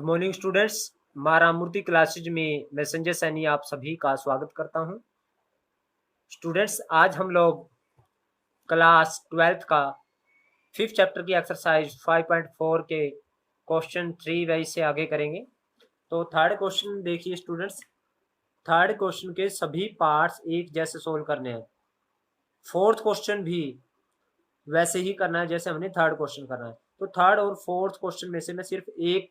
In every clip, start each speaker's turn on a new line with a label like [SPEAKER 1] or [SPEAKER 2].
[SPEAKER 1] Morning students, मा राम मूर्ति classes में मैं संजय सैनी आप सभी का स्वागत करता हूं। स्टूडेंट्स, आज हम लोग क्लास 12th का 5th चैप्टर की एक्सरसाइज 5.4 के क्वेश्चन 3 वाइज से आगे करेंगे। तो थर्ड क्वेश्चन देखिए स्टूडेंट्स, थर्ड क्वेश्चन के सभी पार्ट्स एक जैसे सोल्व करने हैं। फोर्थ क्वेश्चन भी वैसे ही करना है जैसे हमने थर्ड क्वेश्चन करना है। तो थर्ड और फोर्थ क्वेश्चन में से मैं सिर्फ एक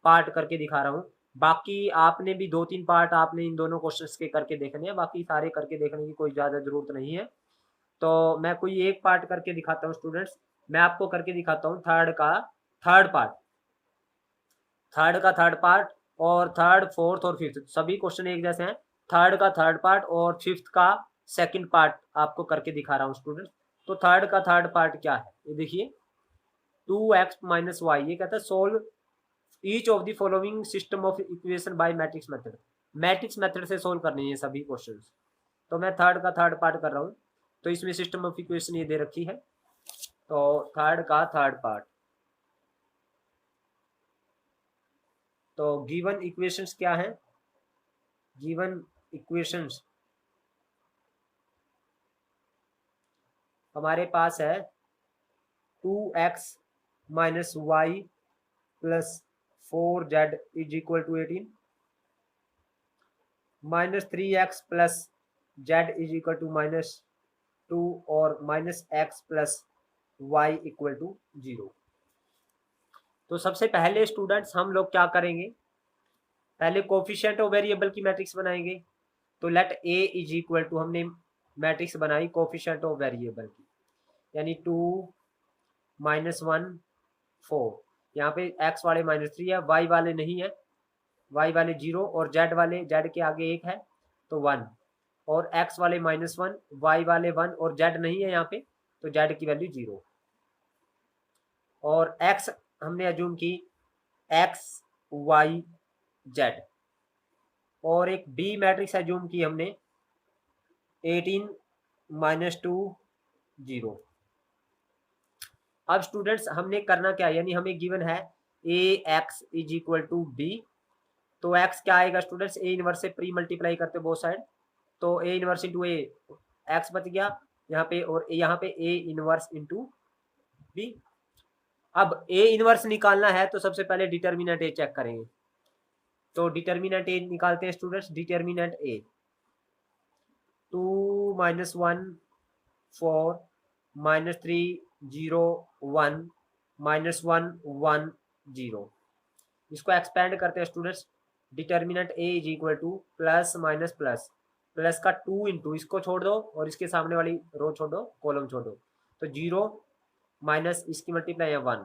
[SPEAKER 1] पार्ट करके दिखा रहा हूँ, बाकी आपने भी 2-3 पार्ट आपने इन दोनों क्वेश्चंस के करके देखने हैं, बाकी सारे करके देखने की कोई ज़्यादा जरूरत नहीं है। तो मैं कोई एक पार्ट करके दिखाता हूँ स्टूडेंट्स। मैं आपको करके दिखाता हूँ थर्ड का थर्ड पार्ट, थर्ड का थर्ड पार्ट और थर्ड, फोर्थ और फिफ्थ सभी क्वेश्चन एक जैसे हैं। थर्ड का थर्ड पार्ट और फिफ्थ का सेकंड पार्ट आपको करके दिखा रहा हूँ स्टूडेंट। तो थर्ड का थर्ड पार्ट क्या है, ये देखिए 2x - y। ये कहता है solve each of the following system of equation by matrix method. Matrix method से सोल्व करनी है सभी क्वेश्चंस। तो मैं थर्ड का थर्ड पार्ट कर रहा हूँ। तो इसमें सिस्टम ऑफ इक्वेशन ये दे रखी है। तो थर्ड का थर्ड पार्ट, तो गिवन इक्वेशंस क्या है, गिवन इक्वेशंस हमारे पास है 2x - y + 4z = 18, -3x + z = -2 और -x + y = 0। तो सबसे पहले स्टूडेंट्स हम लोग क्या करेंगे, पहले कोफिशिएंट ऑफ वेरिएबल की मैट्रिक्स बनाएंगे। तो लेट a = हमने मैट्रिक्स बनाई कोफिशिएंट ऑफ वेरिएबल की, यानी 2 - 1 4। यहाँ पे x वाले -3 है, y वाले नहीं है, y वाले 0 और z वाले, z के आगे 1 है तो 1, और x वाले -1, y वाले 1 और z नहीं है यहाँ पे तो z की वैल्यू 0। और x हमने अज्यूम की x y z, और एक b मैट्रिक्स अज्यूम की हमने 18 - 2 0। अब स्टूडेंट्स हमने करना क्या है, यानी हमें गिवन है ax = b। तो x क्या आएगा स्टूडेंट्स, a इनवर्स से प्री मल्टीप्लाई करते बोथ साइड, तो a inverse into a, x बच गया यहाँ पे, और यहाँ पे a इनवर्स इंटू b। अब a इनवर्स निकालना है तो सबसे पहले डिटर्मिनेंट a चेक करेंगे। तो डिटर्मिनेंट a निकालते हैं स्टूडेंट्स। Determinant a 2 - 1 4 -3 0 1 -1 1 0। इसको एक्सपेंड करते हैं students. Determinant a = plus minus plus, plus का 2 इंटू इसको छोड़ दो और इसके सामने वाली रो छोड़ो, कॉलम छोड़ो, तो 0 माइनस इसकी मल्टीप्लाई है 1,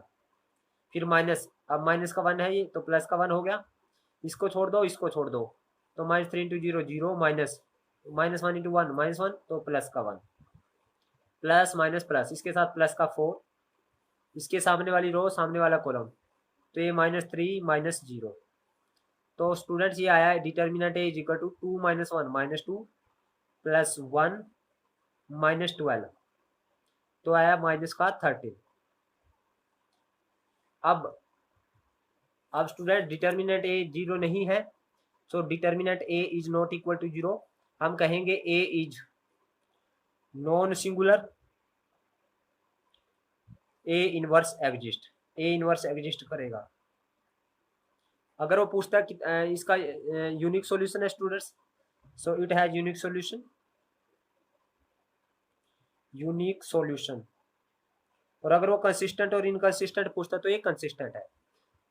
[SPEAKER 1] फिर माइनस, अब माइनस का 1 है ये तो प्लस का 1 हो गया, इसको छोड़ दो इसको छोड़ दो, तो -3 × 0 0 माइनस -1 × 1 -1 तो प्लस का 1, प्लस माइनस प्लस, इसके साथ प्लस का 4, इसके सामने वाली रो सामने वाला कॉलम, तो ये -3 -0। तो स्टूडेंट्स ये आया है डिटर्मिनेंट a = 2 - 1 -2 + 1 -12, तो आया माइनस का 13। अब स्टूडेंट डिटर्मिनेंट a 0 नहीं है, so determinant a = not equal to 0। हम कहेंगे a is non singular, a inverse exist, a inverse exist करेगा। अगर वो पूछता है कि इसका यूनिक सॉल्यूशन है students, so it has unique solution, unique solution. और अगर वो कंसिस्टेंट और इनकंसिस्टेंट पूछता है तो ये कंसिस्टेंट है।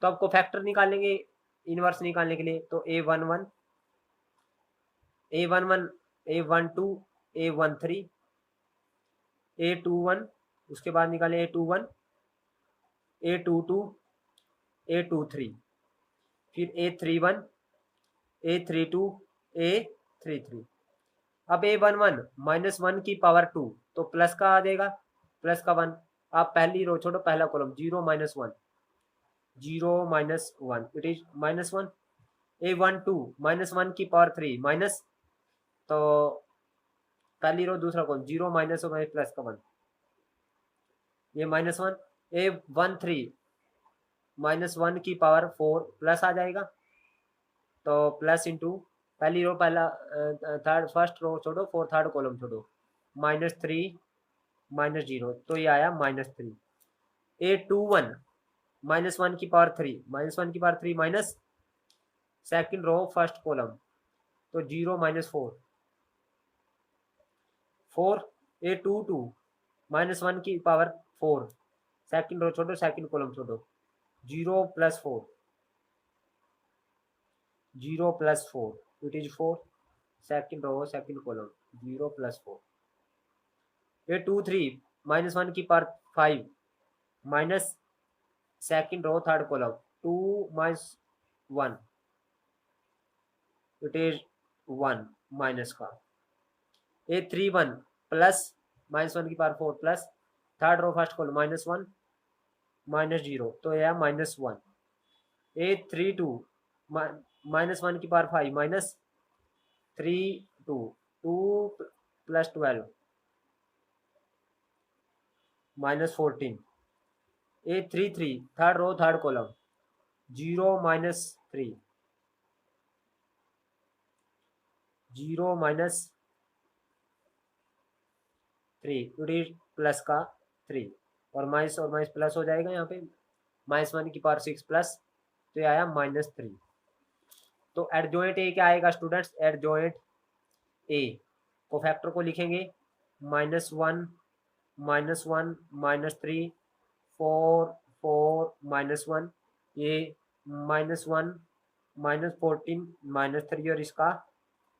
[SPEAKER 1] तो आपको फैक्टर निकालेंगे इनवर्स निकालने के लिए, तो a11 a11 a12 a13 a21, उसके बाद निकाले a21 a22 a23, फिर a31 a32 a33। अब a11 -1 की पावर 2 तो प्लस का आ जाएगा, प्लस का 1। आप पहली रो छोड़ो, पहला कॉलम 0 - 1 0 - 1 इट इज -1। a12 -1 की पावर 3 माइनस, तो पहली रो दूसरा कॉलम 0 माइनस और प्लस का 1, ये -1। a13 -1 की पावर 4 प्लस आ जाएगा, तो प्लस इंटू पहली रो पहला थर्ड फर्स्ट रो छोड़ो, फोर थर्ड कॉलम छोड़ो, -3 -0, तो ये आया -3। A21 -1 की पावर 3, -1 की power 3 minus second row first column, तो 0 -4, 4। A22 -1 की पावर 4, सेकेंड रो छोड़ो सेकेंड कॉलम छोड़ो, 0 + 4, 0 + 4, it is 4, second row second column, 0 + 4। A23 -1 की power 5, minus second row third column, 2 - 1, it is 1 minus का। A31 प्लस -1 की power 4 plus third row first column, -1 -0, तो यह -1। A32 -1 की power 5 minus 3 2 2 + 12 -14। A33 third row third column, 0 -3, 0 -3, it is plus का 3, और minus plus हो जाएगा यहाँ पे, -1 की पावर 6 प्लस, तो ये आया -3। तो एडजॉइंट ए क्या आएगा स्टूडेंट्स? एडजॉइंट ए को फैक्टर को लिखेंगे -1 -1 -3 4 4 -1, ये -1 -14 -3, और इसका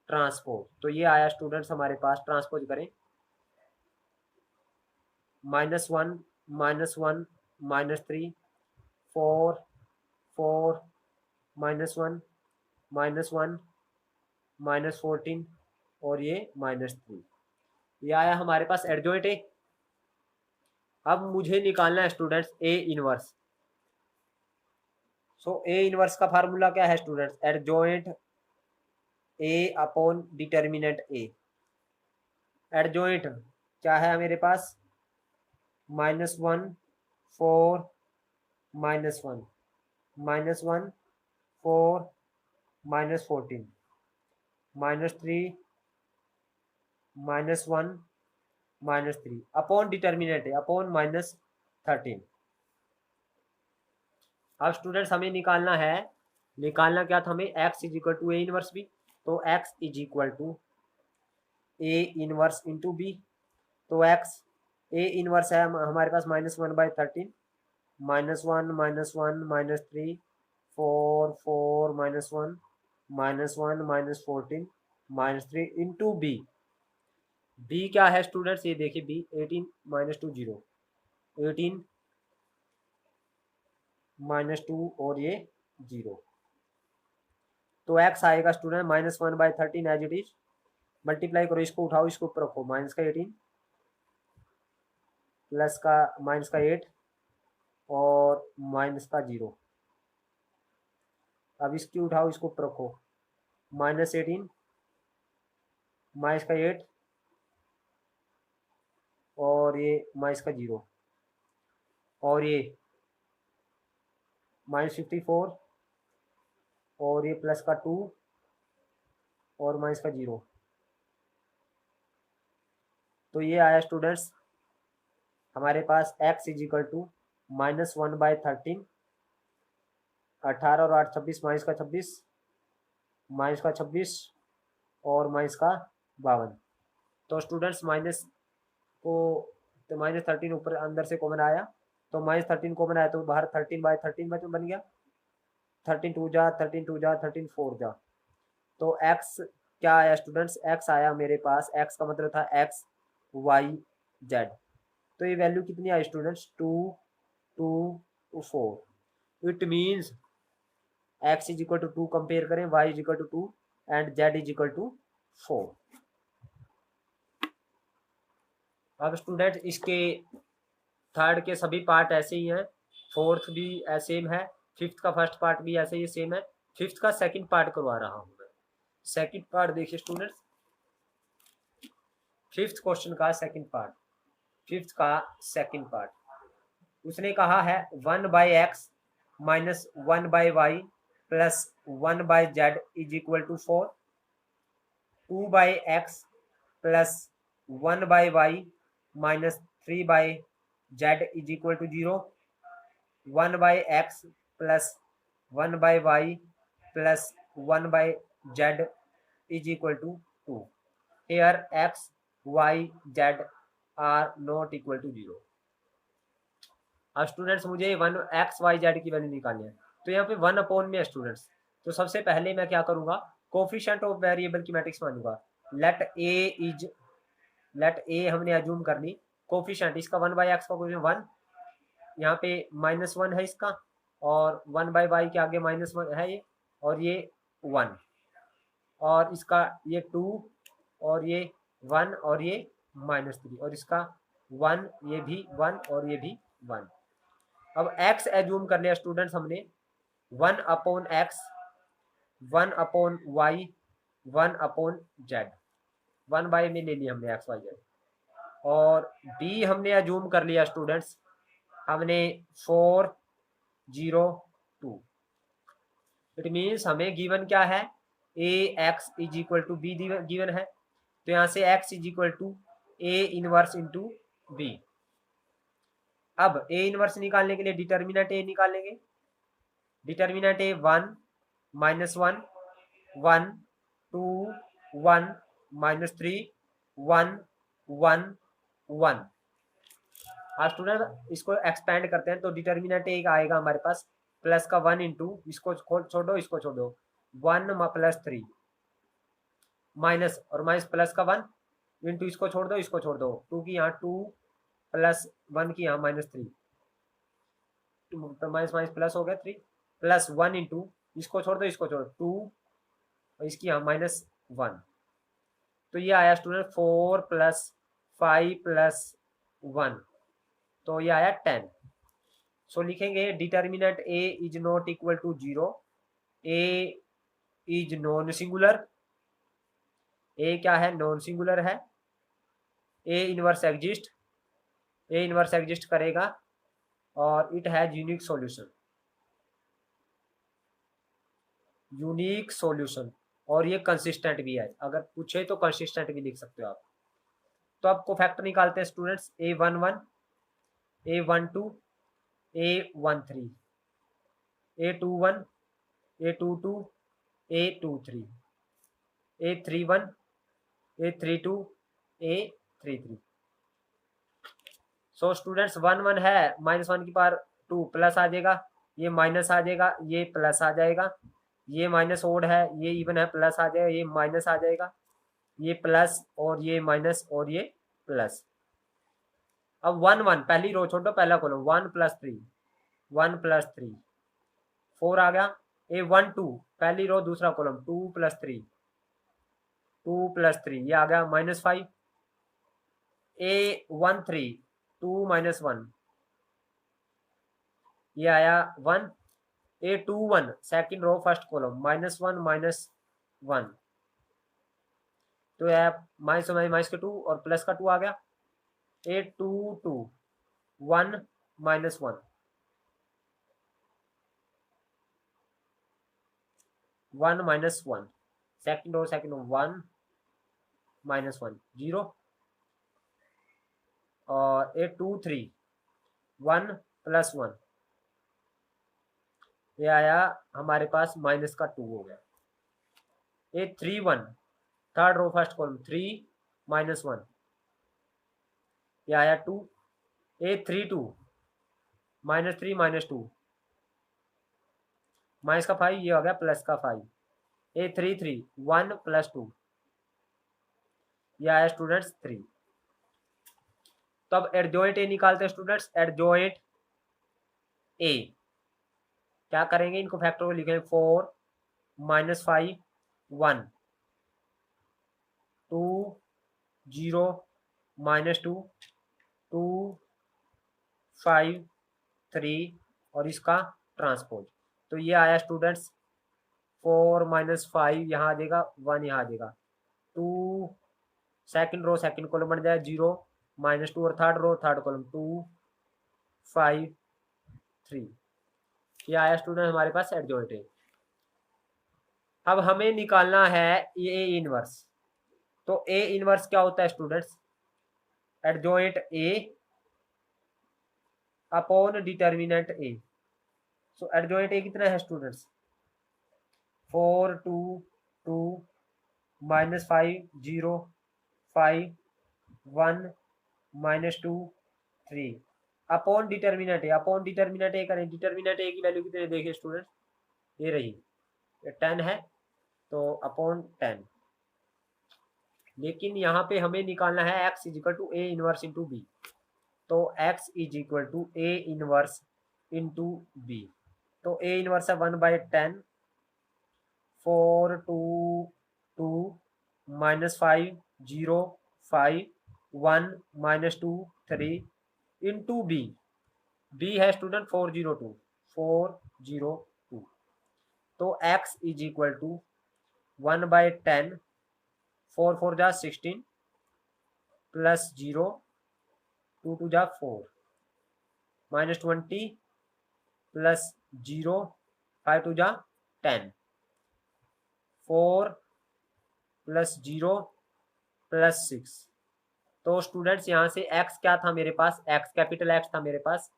[SPEAKER 1] ट्रांसपोज। तो ये आया स्टूडेंट्स हमारे पास, ट्रांसपोज करें, -1 -1 -3 4 4 -1 -1 -14, और ये -3, ये आया हमारे पास एडजॉइंट ए। अब मुझे निकालना है students A inverse. So A inverse का फार्मूला क्या है स्टूडेंट्स? एडजॉइंट ए अपॉन डिटर्मिनेंट ए। एडजॉइंट क्या है मेरे पास? -1 4 -1 -1 4 -14 -3 -1 -3 अपॉन डिटर्मिनेंट है अपॉन -13। अब स्टूडेंट्स हमें निकालना क्या था हमें? x = ए इनवर्स बी, तो x = A inverse into B. तो x ए इनवर्स है हमारे पास -1/13, -1 -1 -3 4 4 -1 -1 -14 -3 इंटू बी। बी क्या है स्टूडेंट्स? ये देखिए बी 18 -2 0, 18 -2, और ये 0। तो x आएगा student -1/13 as it is, multiply करो, इसको उठाओ, इसको ऊपर रखो, -18 प्लस का -8 और -0। अब इसकी उठाओ, इसको ऊपर रखो, -18 -8 और ये -0, और ये -54 और ये प्लस का 2 और -0। तो ये आया स्टूडेंट्स हमारे पास x = -1/13, 18 और 8 26, -26 -26 और -52। तो स्टूडेंट्स माइनस को तो -13 ऊपर अंदर से कॉमन आया, तो -13 कॉमन आया तो बाहर 13/13 बन गया, 13 2 जा 13 2 जा 13 4 जा। तो x क्या आया स्टूडेंट्स? x आया मेरे पास, x का मतलब था x y z। तो ये वैल्यू कितनी आई students? 2 2 4। It means x = 2 compare करें, y = 2 एंड z = 4। अब स्टूडेंट इसके थर्ड के सभी पार्ट ऐसे ही हैं, फोर्थ भी सेम है, फिफ्थ का फर्स्ट पार्ट भी ऐसे ही सेम है, फिफ्थ का सेकंड पार्ट करवा रहा हूं मैं। सेकंड पार्ट देखिए स्टूडेंट्स, फिफ्थ क्वेश्चन का सेकंड पार्ट, फिफ्थ का सेकंड पार्ट उसने कहा है 1/x minus 1/y plus 1/z is equal to 4, 2/x plus 1/y minus 3/z is equal to 0, 1/x plus 1/y plus 1/z is equal to 2. Here x, y, z are not equal to 0. अब students मुझे 1 x y z की value निकालनी है, तो यहाँ पे 1 में है स्टूडेंट्स। तो सबसे पहले मैं क्या करूंगा, कोफिशिएंट ऑफ वेरिएबल की मैट्रिक्स मानूंगा। लेट ए हमने अज्यूम कर ली, कोफिशिएंट इसका 1/x का कोफिशिएंट 1, यहाँ पे -1 है इसका, और 1/y के आगे -1 है ये, और ये 1, और इसका ये 2, और ये 1, और ये -3, और इसका 1, ये भी 1, और ये भी 1। अब x एज्यूम कर लिया स्टूडेंट्स हमने, 1/x, 1/y, 1/z, 1/, में ले लिया हमने x y z। और b हमने एज्यूम कर लिया स्टूडेंट्स, हमने 4 0 2। इट मीन्स हमें गिवन क्या है, ax is equal to B given है, तो यहाँ से x is equal to a inverse into B. अब a इनवर्स निकालने के लिए डिटर्मिनेंट a निकालेंगे। Determinant a 1 -1 1 2 1 -3 1 1 1। आज स्टूडेंट इसको एक्सपेंड करते हैं, तो डिटर्मिनेंट a आएगा हमारे पास प्लस का 1 इंटू, इसको छोड़ दो, इसको छोड़ दो, 1 प्लस 3 माइनस, और माइनस प्लस का 1 इंटू, इसको छोड़ दो, इसको छोड़ दो, 2 की यहाँ 2 प्लस 1 की यहाँ -3, माइनस माइनस प्लस हो गया 3, प्लस 1 इंटू, इसको छोड़ दो, इसको छोड़ दो, 2, और इसकी यहाँ -1। तो ये आया स्टूडेंट 4 प्लस 5 प्लस 1, तो ये आया 10। सो लिखेंगे determinant a is not equal to 0, a is non singular, a क्या है, नॉन सिंगुलर है, a इनवर्स एग्जिस्ट करेगा, और इट हैज यूनिक सॉल्यूशन, और ये कंसिस्टेंट भी है, अगर पूछे तो कंसिस्टेंट भी लिख सकते हो आप। तो आपको फैक्टर निकालते हैं students, a11 a12 a13 a21 a22 a23 a31 a32 a33। So students 1 1 है, -1 की पावर 2 प्लस आ जाएगा, ये माइनस आ जाएगा, ये प्लस आ जाएगा, ये माइनस ओड है, ये इवन है, प्लस आ जाएगा, ये माइनस आ जाएगा, ये प्लस, और ये माइनस, और ये प्लस। अब 1 1 पहली रो छोड़ो, पहला कॉलम 1 + 3 1 + 3 4 आ गया। a12 पहली रो दूसरा कॉलम 2 + 3 2 + 3, ये आ गया -5। a13 2 - 1, ये आया 1। a21 second row first column -1 - 1, तो यह माइनस के 2 और प्लस का 2 आ गया। a22 1 - 1 1 - 1, सेकंड रो 1 - 1 0, और a23 1 + 1, ये आया हमारे पास -2 हो गया। a31 third row first column 3 - 1, ये आया 2। a32 -3 - 2 माइनस का 5, ये हो गया प्लस का 5। a33 1 + 2, ये आया स्टूडेंट्स 3। तो अब एडजॉइंट ए निकालते हैं स्टूडेंट्स, एडजॉइंट ए क्या करेंगे, इनको फैक्टर को लिखेंगे 4 - 5 1 2 0 -2 2 5 3, और इसका ट्रांसपोज। तो ये आया स्टूडेंट्स 4 - 5 यहाँ आ जाएगा, 1 यहाँ आ जाएगा, 2 सेकंड रो सेकंड कॉलम बन जाए 0 -2, और थर्ड रो थर्ड कॉलम 2 5 3। ये आया स्टूडेंट हमारे पास एडजॉइंट ए। अब हमें निकालना है ए इनवर्स। तो ए इनवर्स क्या होता है students? Adjoint A upon determinant A. So adjoint A कितना है स्टूडेंट्स? 4 2 2 -5 0 5 1 -2 3 अपॉन डिटर्मिनेंट ए। अपॉन डिटर्मिनेंट ए करें, डिटर्मिनेंट ए की वैल्यू कितनी देखिए स्टूडेंट्स, ये रही, ये 10 है, तो अपॉन 10। लेकिन यहाँ पे हमें निकालना है x is equal to A inverse into B. तो x is equal to A inverse into B. तो ए इनवर्स है 1/10, 4 2 2 -5 0 5 1 -2 3 इंटू बी। बी है स्टूडेंट 402 402। तो x इज इक्वल टू 1/10, 4 4 जा 16 प्लस 0 2 2 जा 4 -20 प्लस 0 5 2 जा 10 4 प्लस 0 प्लस 6। तो स्टूडेंट्स यहाँ से x क्या था मेरे पास? x कैपिटल X था मेरे पास,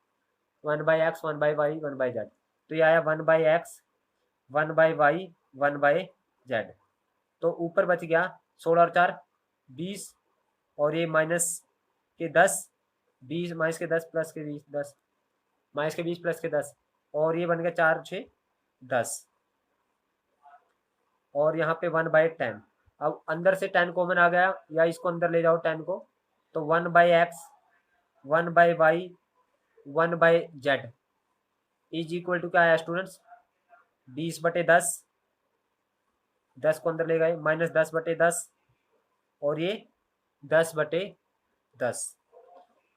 [SPEAKER 1] 1/x 1/y 1/z। तो ये आया 1/x 1/y 1/z। तो ऊपर बच गया 16 और 4 20, और ये माइनस के 10 20 माइनस के 10 प्लस के 20 10 माइनस के 20 प्लस के 10, और ये बन गया 4 6 10, और यहाँ पे 1/10। अब अंदर से 10 कॉमन आ गया, या इसको अंदर ले जाओ 10 को, तो 1/x 1/y 1/z is equal to क्या आया स्टूडेंट्स? 20/10, 10 को अंदर ले गए, -10/10, और ये 10/10।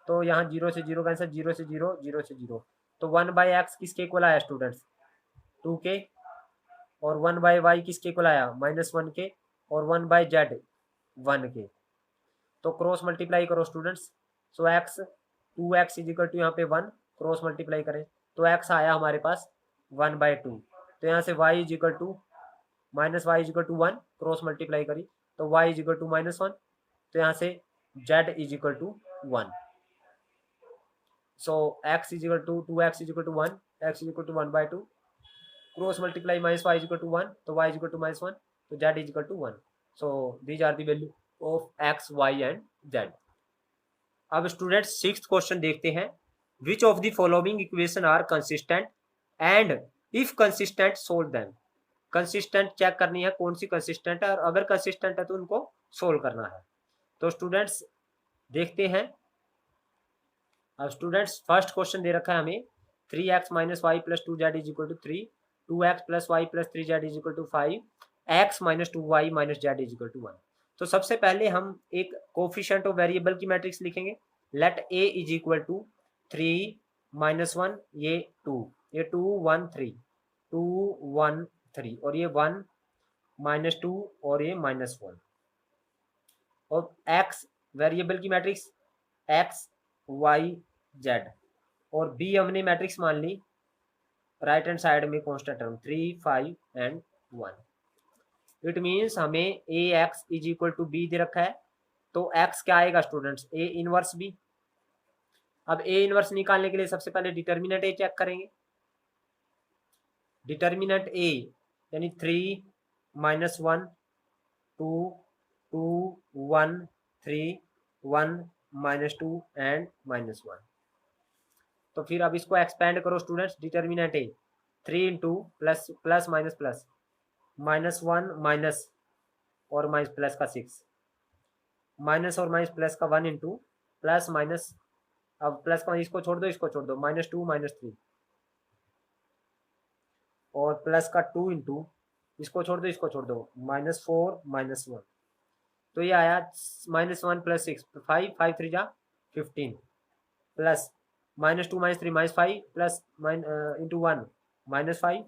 [SPEAKER 1] तो यहाँ 0 से 0 कैंसिल, 0 से 0 0 से 0। तो 1/x किसके इक्वल आया स्टूडेंट्स? 2 के, और 1/y किसके इक्वल आया? -1 के, और 1/z 1 के। तो क्रॉस मल्टीप्लाई करो students. So x 2x is equal to यहाँ पे 1, क्रॉस मल्टीप्लाई करें तो x आया हमारे पास 1/2। तो यहाँ से y is equal to -y is equal to 1, cross multiply करी तो y इज इक्वल टू -1। तो यहाँ से z is equal to 1। So x is equal to 2x is equal to 1, x is equal to 1/2, cross multiply -y is equal to 1, तो y is equal to -1, तो z is equal to 1। So these are the value of x, y and z। अब student 6th question देखते हैं। Which of the following equation are consistent and if consistent solve them. Consistent check करनी है कौन सी consistent है, और अगर consistent है तो उनको सोल्व करना है। तो स्टूडेंट्स देखते हैं। अब स्टूडेंट्स फर्स्ट क्वेश्चन दे रखा है हमें 3x - y + 2z is equal to 3, 2x + y + 3z is equal to 5, x - 2y - z is equal to 1। तो सबसे पहले हम एक कोफिशिएंट ऑफ वेरिएबल की मैट्रिक्स लिखेंगे। Let a is equal to 3 - 1, ये 2, ये 2 1 3 2 1 3, और ये 1 -2, और ये -1। और x वेरिएबल की मैट्रिक्स x y z, और b हमने मैट्रिक्स मान ली राइट हैंड साइड में constant term 3 5 and 1। It means हमें ax is equal to b दे रखा है, तो x क्या आएगा स्टूडेंट्स? a inverse b। अब a इनवर्स निकालने के लिए सबसे पहले डिटर्मिनेंट a चेक करेंगे। डिटर्मिनेंट a यानी 3 - 1 2 2 1 3 1 -2 एंड -1। तो फिर अब इसको एक्सपेंड करो students. Determinant a 3 into plus plus minus plus -1 minus और माइनस प्लस का 6, माइनस और माइनस प्लस का 1 इंटू प्लस माइनस, अब प्लस का इसको छोड़ दो, इसको छोड़ दो, -2 -3, और प्लस का 2 इंटू इसको छोड़ दो, इसको छोड़ दो, -4 -1। तो ये आया -1 + 6 5 5 3 जा 15, प्लस -2 -3 -5 प्लस इंटू 1 -5,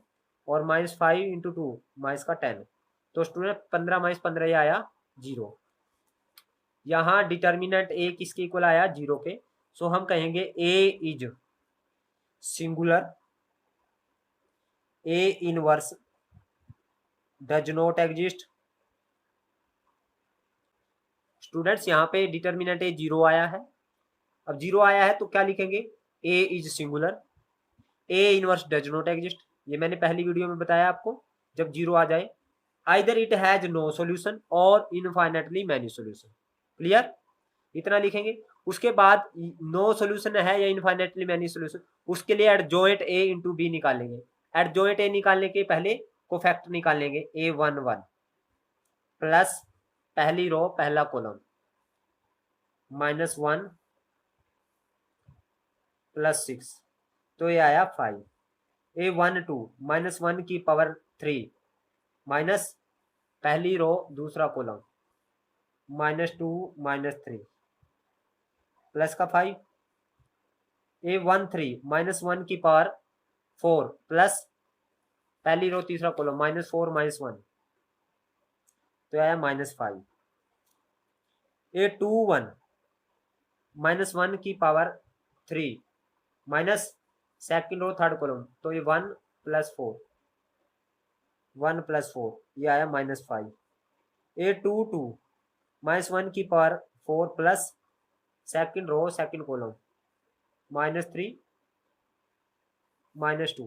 [SPEAKER 1] और -5 इंटू 2 -10। तो स्टूडेंट 15 - 15 ये आया 0। यहाँ डिटर्मिनेंट a किसके इक्वल आया? 0 के। सो हम कहेंगे a is singular A inverse does not exist. Students यहाँ पे डिटर्मिनेंट ए जीरो आया है। अब जीरो आया है तो क्या लिखेंगे, A is singular, A inverse does not exist. ये मैंने पहली वीडियो में बताया आपको, जब जीरो आ जाए either it has no solution और इनफाइनेटली मैनी सॉल्यूशन। क्लियर, इतना लिखेंगे। उसके बाद नो सॉल्यूशन है या इनफाइनेटली मैनी सॉल्यूशन, उसके लिए एडजॉइंट ए इंटू बी निकालेंगे। एडजॉइंट ए निकालने के पहले कोफैक्टर निकालेंगे, ए वन वन प्लस पहली रो पहला column minus one plus six, तो ये आया five. A one two minus one की पावर थ्री माइनस पहली रो दूसरा column minus two minus three plus का five. A one three minus one की पावर फोर प्लस पहली रो तीसरा column minus four minus one, तो आया minus five. A two one minus one की power three minus second row third column, तो ये one plus four, one plus four, ये आया minus five. A two two minus one की power four plus second row second column minus three minus two,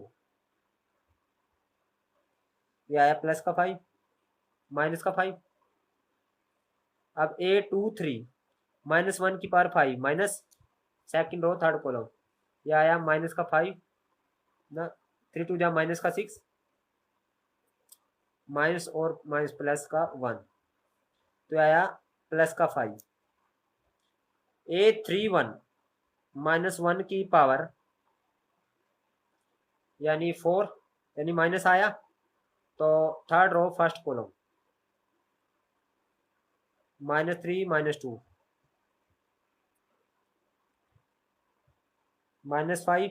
[SPEAKER 1] ये आया plus का five minus का five. अब A two three minus one की power five minus second row third column, ये आया minus का फाइव ना, थ्री टू जा माइनस का सिक्स, माइनस और माइनस प्लस का वन, तो आया प्लस का five. A three one minus one की पावर यानी फोर, यानी माइनस आया, तो third row first column minus three minus two minus five.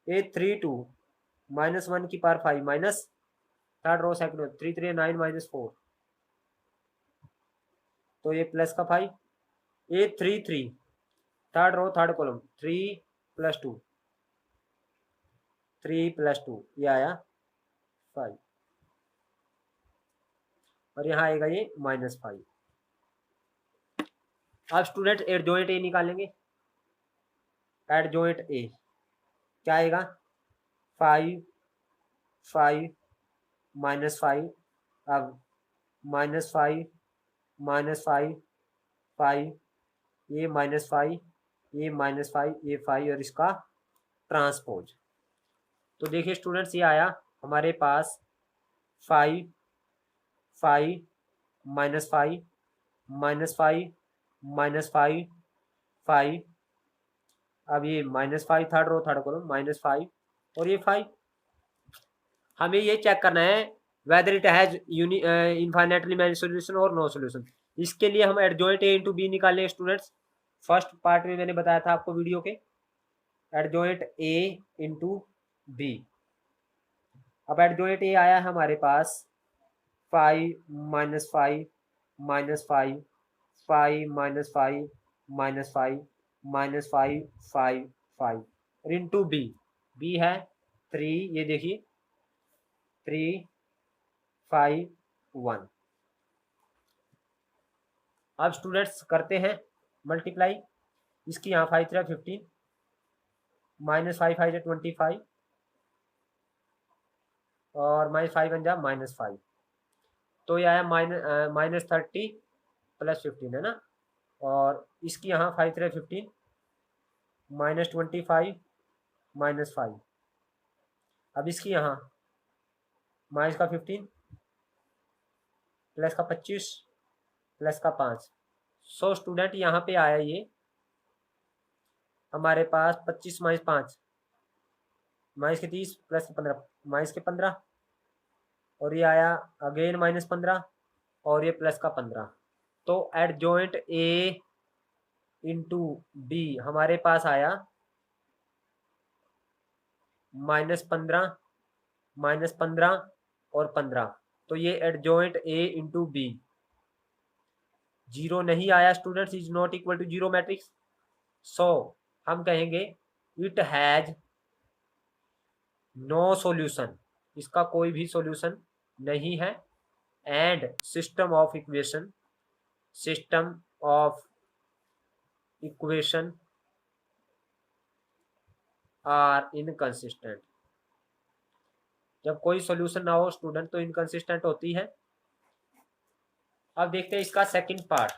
[SPEAKER 1] A three two minus one की power five minus third row second row three three nine minus four, तो ये plus का five. A three three third row third column three plus two, three plus two, ये आया five, और यहाँ आएगा ये माइनस फाइव। अब स्टूडेंट एडजॉइंट ए निकालेंगे। एडजॉइंट ए क्या आएगा, फाइव फाइव माइनस फाइव, अब minus five minus five five, ये माइनस फाइव, ये माइनस फाइव, ये फाइव, और इसका ट्रांसपोज। तो देखिए स्टूडेंट्स, ये आया हमारे पास five five minus five minus five minus five five, अब ये minus five third row third column minus five, और ये फाइव। हमें ये चेक करना है whether it has infinitely many solution और नो सॉल्यूशन। इसके लिए हम एडजॉइंट ए इंटू बी निकालें स्टूडेंट्स। फर्स्ट पार्ट में मैंने बताया था आपको वीडियो के, एडजॉइंट ए इंटू बी। अब एडजॉइंट ए आया है हमारे पास five minus five minus five, five minus five minus five minus five five five, और इंटू बी, बी है थ्री, ये देखिए थ्री फाइव वन। अब स्टूडेंट्स करते हैं मल्टीप्लाई। इसकी यहाँ five three 15 minus five five 25 और माइनस फाइव वन जा माइनस फाइव, तो ये आया माइनस 30 प्लस 15 है ना। और इसकी यहाँ five three 15 minus 25 minus five, अब इसकी यहाँ माइनस का 15 प्लस का 25 प्लस का 5। सो स्टूडेंट यहाँ पे आया ये हमारे पास 25 माइनस 5 माइनस के 30 प्लस के 15 माइनस के 15, और ये आया अगेन माइनस 15 और ये प्लस का 15। तो एडजॉइंट ए इंटू बी हमारे पास आया -15 -15 और 15, तो ये adjoint A into B. Zero नहीं आया students, is not equal to zero matrix. So हम कहेंगे इट हैज नो सॉल्यूशन, इसका कोई भी सॉल्यूशन नहीं है। And system of equation are inconsistent. जब कोई सॉल्यूशन ना हो स्टूडेंट तो इनकंसिस्टेंट होती है। अब देखते हैं इसका सेकंड पार्ट।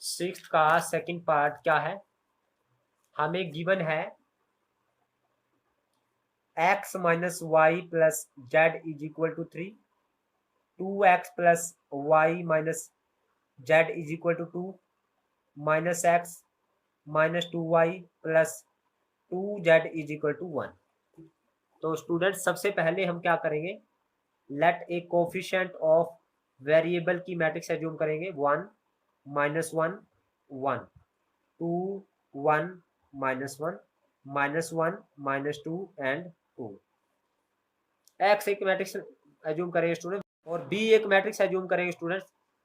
[SPEAKER 1] सिक्स्थ का सेकंड पार्ट क्या है। हमें गिवन है x minus Y plus Z is equal to 3, 2x plus Y minus Z is equal to 2, minus X minus 2y plus 2z is equal to 1। तो student सबसे पहले हम क्या करेंगे, let A coefficient of variable की matrix assume करेंगे। 1 minus 1 1, 2 1 minus 1 minus 1 minus 2 and 2। X एक matrix assume करेंगे स्टूडेंट, और बी एक मैट्रिक्स एज्यूम करेंगे स्टूडेंट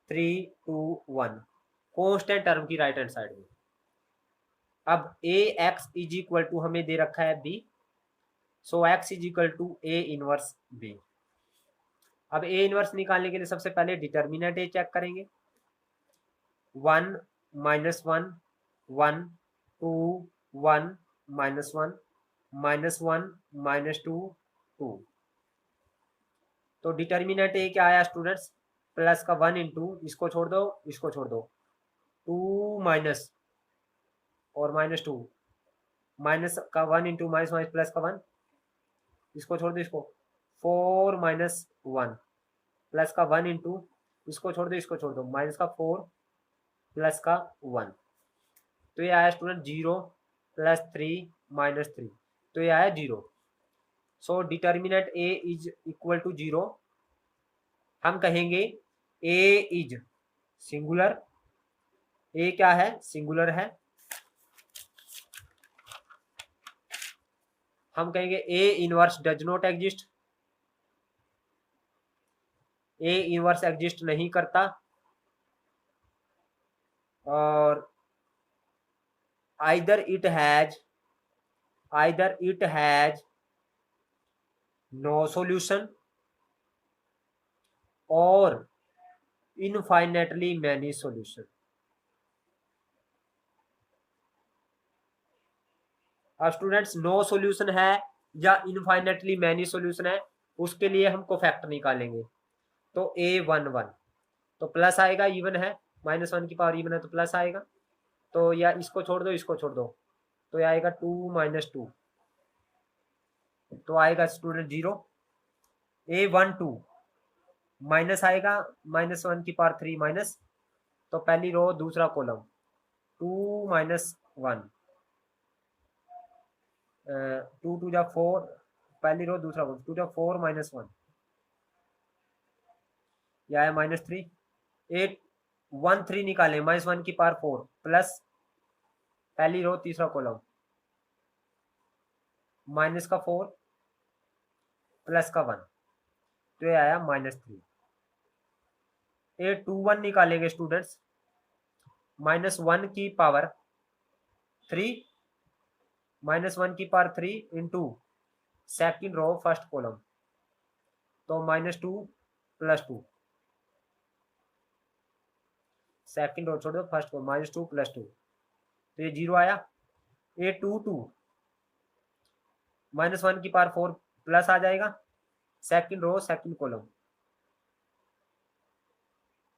[SPEAKER 1] 3 2 1 कांस्टेंट टर्म की राइट हैंड साइड में। अब A X is equal to हमें दे रखा है B, so X is equal to A inverse B. अब ए इनवर्स निकालने के लिए सबसे पहले डिटर्मिनेंट ए चेक करेंगे। 1 माइनस 1 1, 2 1 माइनस 1 माइनस 1 माइनस 2 2। तो डिटर्मिनेंट ए क्या आया स्टूडेंट्स, प्लस का 1 इंटू, इसको छोड़ दो इसको छोड़ दो, 2 माइनस और माइनस 2, माइनस का 1 इंटू माइनस माइनस प्लस का 1, इसको छोड़ दो इसको, 4 माइनस 1 प्लस का 1 इंटू, इसको छोड़ दो इसको छोड़ दो, माइनस का 4 प्लस का 1। तो ये आया स्टूडेंट 0 प्लस 3 माइनस 3, तो ये आया 0। So determinant A is equal to 0। हम कहेंगे ए इज सिंगुलर, ए क्या है, सिंगुलर है। हम कहेंगे A inverse does not exist, A inverse exist नहीं करता। और either it has no solution और इनफाइनेटली मैनी सॉल्यूशन। अब स्टूडेंट्स नो सॉल्यूशन है या इनफाइनेटली मैनी सॉल्यूशन है, उसके लिए हम कोफैक्टर निकालेंगे। तो a11 तो प्लस आएगा, इवन है, माइनस 1 की पावर इवन है तो प्लस आएगा। तो या इसको छोड़ दो इसको छोड़ दो, तो ये आएगा 2 माइनस 2, तो आएगा स्टूडेंट 0। a12 माइनस आएगा, माइनस 1 की पावर 3 माइनस, तो पहली रो दूसरा कॉलम 2 माइनस 1, 2 2 जा 4, पहली रो दूसरा कॉलम 2 जा 4 माइनस 1, यह है माइनस 3। 8 1 3 निकालें, माइनस 1 की पावर 4 प्लस पहली रो तीसरा कॉलम माइनस का 4 प्लस का 1, तो ये आया माइनस 3। 821 निकालेंगे स्टूडेंट्स, माइनस 1 की पावर 3 माइनस 1 की power 3 into second row first column, तो माइनस 2 प्लस 2, सेकेंड रो छोड़ दो फर्स्ट को, माइनस 2 प्लस 2, तो ये 0 आया। 822 माइनस 1 की पावर 4 प्लस आ जाएगा, second row second column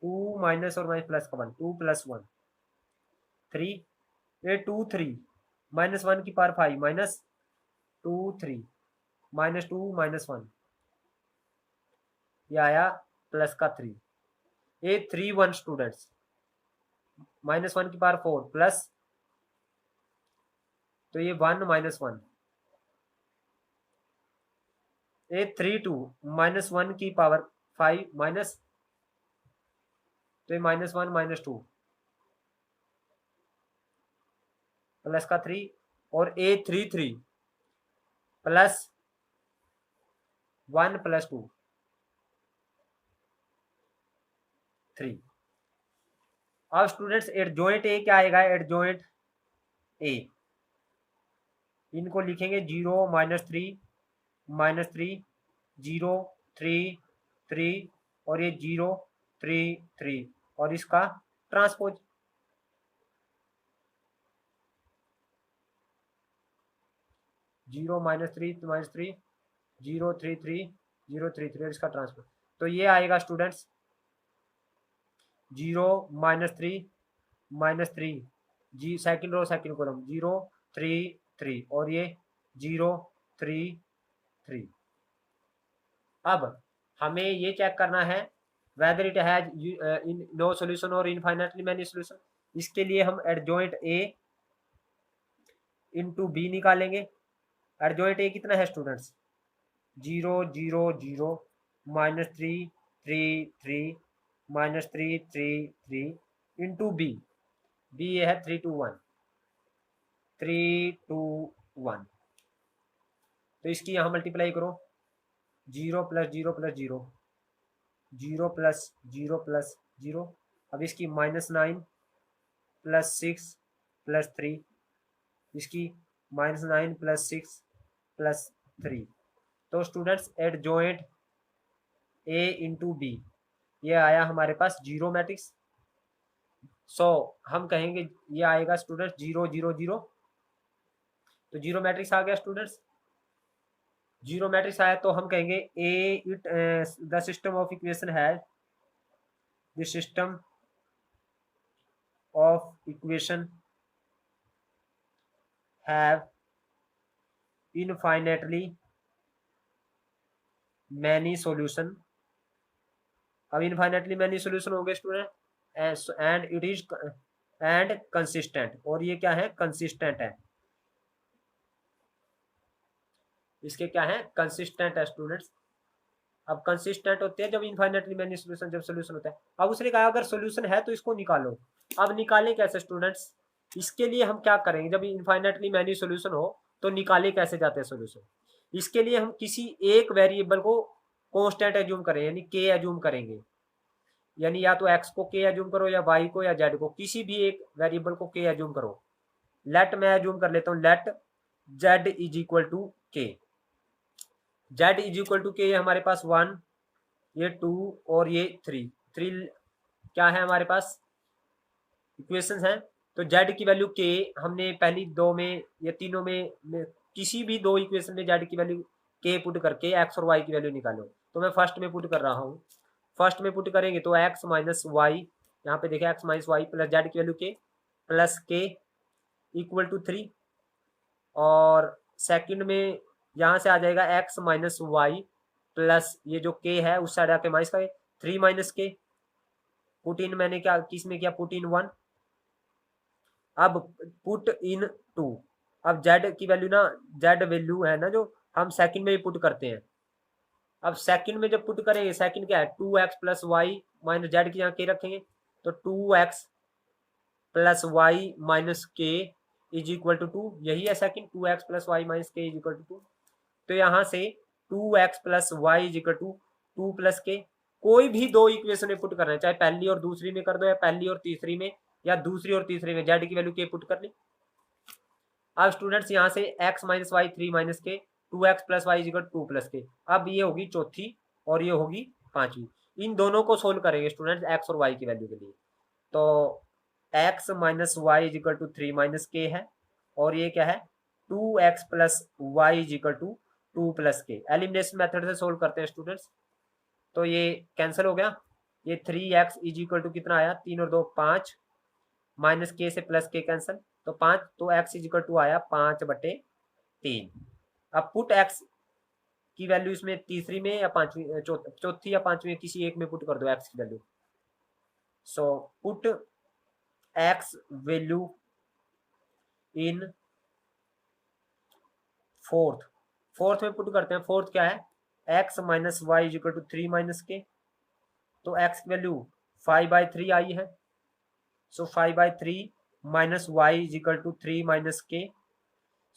[SPEAKER 1] 2 minus और माइनस प्लस का 1, 2 प्लस 1 3। 823 माइनस 1 की पावर 5 माइनस 2 3 माइनस 2 माइनस 1, ये आया प्लस का 3। 831 स्टूडेंट्स, माइनस 1 की पावर 4 प्लस, तो ये 1 माइनस 1। 832 माइनस 1 की पावर 5 माइनस, तो ये माइनस 1 माइनस 2 प्लस का 3, और 833 प्लस 1 प्लस 2 3। अब स्टूडेंट्स एडजॉइंट ए क्या आएगा, एडजॉइंट ए इनको लिखेंगे 0 माइनस 3 -3 0 3 3 और ये 0 3 3 और इसका ट्रांसपोज 0 -3 -3 0 3 3 0 3 3 और इसका ट्रांसपोज। तो ये आएगा स्टूडेंट्स 0 -3 -3 जी सेकंड रो सेकंड कॉलम 0 3 3 और ये 0 3 3। अब हमें ये चेक करना है whether it has in no solution और इनफाइनाइटली मैनी सॉल्यूशन। इसके लिए हम एडजॉइंट ए इनटू बी निकालेंगे। एडजॉइंट ए कितना है स्टूडेंट्स 0 0 0 -3 3 3 -3 3 3 इंटू बी ये है 3 2 1 3 2 1। तो इसकी यहाँ मल्टीप्लाई करो 0 + 0 + 0 0 + 0 + 0। अब इसकी -9 + 6 + 3 इसकी -9 + 6 + 3। तो students adjoint A into B ये आया हमारे पास 0 मैट्रिक्स। सो हम कहेंगे ये आएगा स्टूडेंट्स 0 0 0। तो 0 मैट्रिक्स आ गया स्टूडेंट्स। 0 मैट्रिक्स आया तो हम कहेंगे A it the system of equation है the system of equation have infinitely many solution. अब इनफाइनेटली मैनी सॉल्यूशन हो गए student and it is and consistent. और ये क्या है कंसिस्टेंट है। इसके क्या है कंसिस्टेंट है स्टूडेंट्स। अब कंसिस्टेंट होते हैं जब इनफाइनेटली मैनी सॉल्यूशन जब सॉल्यूशन होता है। अब उसने कहा अगर सॉल्यूशन है तो इसको निकालो। अब निकालें कैसे स्टूडेंट्स। इसके लिए हम क्या करेंगे जब इनफाइनेटली मैनी सॉल्यूशन हो तो निकाले कैसे जाते हैं सॉल्यूशन। इसके लिए हम किसी एक वेरिएबल को कांस्टेंट एज्यूम करें यानी के एज्यूम करेंगे। यानी या तो एक्स को के एज्यूम करो या वाई को या जेड को किसी भी एक वेरिएबल को के एज्यूम करो। लेट मैं एज्यूम कर लेता हूँ let Z is equal to K. Z is equal to K हमारे पास 1 ये 2 और ये 3 क्या है हमारे पास इक्वेशंस हैं। तो जेड की वैल्यू के हमने पहली दो में या तीनों में किसी भी दो इक्वेशन में जेड की वैल्यू के पुट करके एक्स और वाई की वैल्यू निकालो। तो मैं फर्स्ट में पुट कर रहा हूँ। फर्स्ट में पुट करेंगे तो एक्स माइनस वाई यहाँ पे देखिए X minus Y plus Z की value K plus K equal to 3। और सेकंड में यहाँ से आ जाएगा एक्स माइनस वाई प्लस ये जो के है उस साइड आके माइनस का 3 माइनस के पुट इन मैंने क्या किस में किया पुट इन 1। अब पुट इन 2। अब जेड की वैल्यू ना जेड वैल्यू है ना जो हम सेकंड में भी पुट करते हैं। अब सेकंड में जब पुट करेंगे सेकंड क्या है 2x + y माइनस जेड की यहाँ के रखेंगे तो 2x + y माइनस के इज इक्वल टू 2। यही है सेकंड 2x + y माइनस के इज इक्वल टू 2। तो यहाँ से 2x + y is equal to 2 + के कोई भी दो इक्वेशन में पुट करना है चाहे पहली और दूसरी में कर दो या पहली और तीसरी में या दूसरी और तीसरी में जेड की वैल्यू के पुट कर ली। अब स्टूडेंट्स यहाँ से x माइनस वाई 3 माइनस के 2x + y is equal to 2 + के। अब ये होगी चौथी और ये होगी पांचवी। इन दोनों को सोल्व करेंगे स्टूडेंट्स x और y की वैल्यू के लिए। तो x minus Y is equal to 3 minus K है और ये क्या है 2x + y is equal to 2 + के। एलिमिनेशन मेथड से सोल्व करते हैं स्टूडेंट्स। तो ये कैंसिल हो गया। ये 3x इज इक्वल टू कितना आया 3 और 2 5 माइनस के से प्लस के कैंसिल तो 5 तो x इज इक्वल टू आया 5/3। अब पुट x की वैल्यू इसमें तीसरी में या पांचवी चौथी या पांचवी किसी एक में पुट कर दो x की value. So put x value in fourth में पुट करते हैं। फोर्थ क्या है x minus Y is equal to 3 minus K. तो x की वैल्यू 5/3 आई है। So 5/3 minus Y is equal to 3 minus K.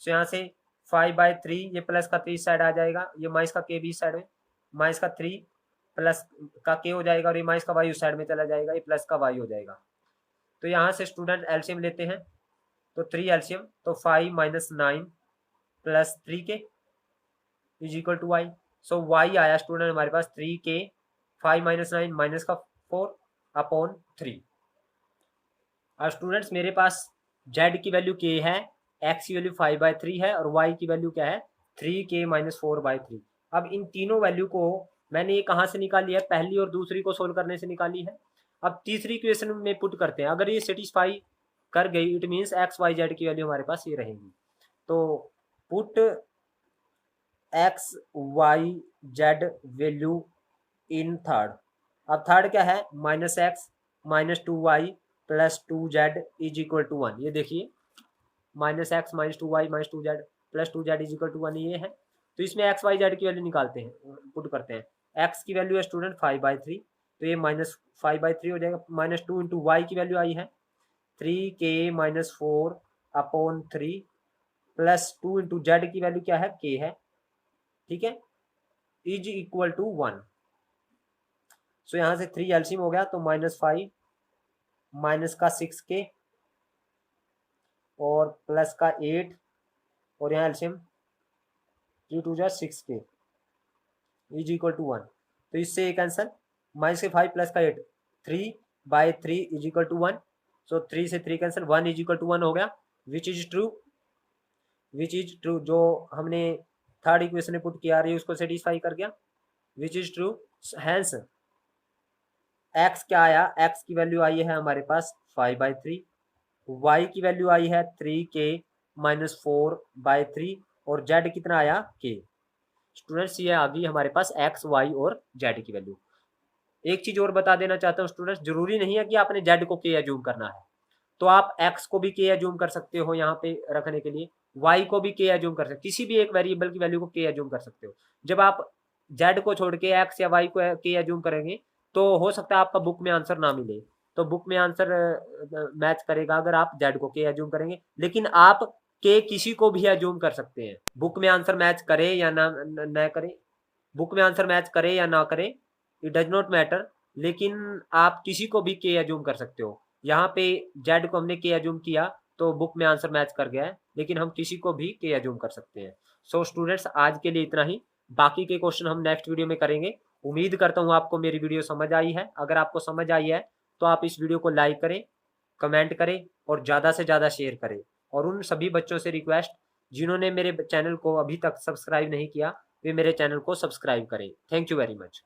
[SPEAKER 1] So यहाँ से 5/3 ये प्लस का 3 साइड आ जाएगा ये माइनस का के भी साइड में माइनस का 3 प्लस का के हो जाएगा और ये माइनस का वाई उस साइड में चला जाएगा ये प्लस का वाई हो जाएगा। तो यहाँ से स्टूडेंट एलसीएम लेते हैं तो 3 एलसीएम तो 5 - 9 + 3 K is equal to Y. So Y आया स्टूडेंट हमारे पास 3k 5 माइनस 9 माइनस का 4 अपॉन 3। और स्टूडेंट्स मेरे पास z की वैल्यू k है, x की वैल्यू 5/3 है और y की वैल्यू क्या है 3k माइनस 4/3। अब इन तीनों वैल्यू को मैंने ये कहाँ से निकाली है, पहली और दूसरी को सोल्व करने से निकाली है। अब तीसरी इक्वेशन में पुट करते हैं, अगर ये सेटिस्फाई कर गई it means X Y Z की वैल्यू हमारे पास ये रहेगी। तो put X Y Z value in third. अब थर्ड क्या है minus X minus 2y plus 2z is equal to 1। ये देखिए minus X minus 2y minus 2z plus 2z is equal to 1 ये है। तो इसमें एक्स वाई जेड की वैल्यू निकालते हैं, पुट करते हैं। एक्स की वैल्यू है स्टूडेंट 5/3, तो ये माइनस 5/3 हो जाएगा। माइनस 2 इंटू वाई की वैल्यू आई है 3k minus 4 upon 3 plus 2 into Z की वैल्यू क्या है k है, ठीक है, इज इक्वल टू 1। सो यहाँ से 3 एलसीएम हो गया तो -5 माइनस का 6k और प्लस का 8 और यहाँ एलसीएम 3 2 जा 6k इज इक्वल टू 1। तो इससे एक आंसर माइनस के 5 प्लस का 8 3/3 इज इक्वल टू 1। सो 3 से 3 कैंसिल 1 इज इक्वल टू 1 हो गया, विच इज ट्रू। जो हमने थर्ड इक्वेशन में पुट किया रही उसको सेटिस्फाई कर गया, which is true. Hence X क्या आया, एक्स की वैल्यू आई है हमारे पास 5/3, वाई की वैल्यू आई है 3k माइनस 4/3 और जेड कितना आया k। स्टूडेंट्स ये आ गई हमारे पास एक्स वाई और जेड की वैल्यू। एक चीज और बता देना चाहता हूँ स्टूडेंट्स, जरूरी नहीं है कि आपने जेड को k एज्यूम करना है, तो आप एक्स को भी k एज्यूम कर सकते हो यहाँ पे रखने के लिए, वाई को भी k एज्यूम कर सकते हो, किसी भी एक वेरिएबल की वैल्यू को k एज्यूम कर सकते हो। जब आप जेड को छोड़ के एक्स या वाई को k एज्यूम करेंगे तो हो सकता है आपका बुक में आंसर ना मिले, तो बुक में आंसर मैच करेगा अगर आप जेड को k एज्यूम करेंगे, लेकिन आप k किसी को भी एज्यूम कर सकते हैं। बुक में आंसर मैच करे या ना करे, बुक में आंसर मैच करे या ना करे इट डज नॉट मैटर, लेकिन आप किसी को भी k एज्यूम कर सकते हो। यहाँ पे जेड को हमने k एज्यूम किया तो बुक में आंसर मैच कर गया है, लेकिन हम किसी को भी k एज्यूम कर सकते हैं। सो स्टूडेंट्स आज के लिए इतना ही, बाकी के क्वेश्चन हम नेक्स्ट वीडियो में करेंगे। उम्मीद करता हूँ आपको मेरी वीडियो समझ आई है। अगर आपको समझ आई है तो आप इस वीडियो को लाइक करें, कमेंट करें और ज़्यादा से ज़्यादा शेयर करें। और उन सभी बच्चों से रिक्वेस्ट जिन्होंने मेरे चैनल को अभी तक सब्सक्राइब नहीं किया वे मेरे चैनल को सब्सक्राइब करें। Thank you very much.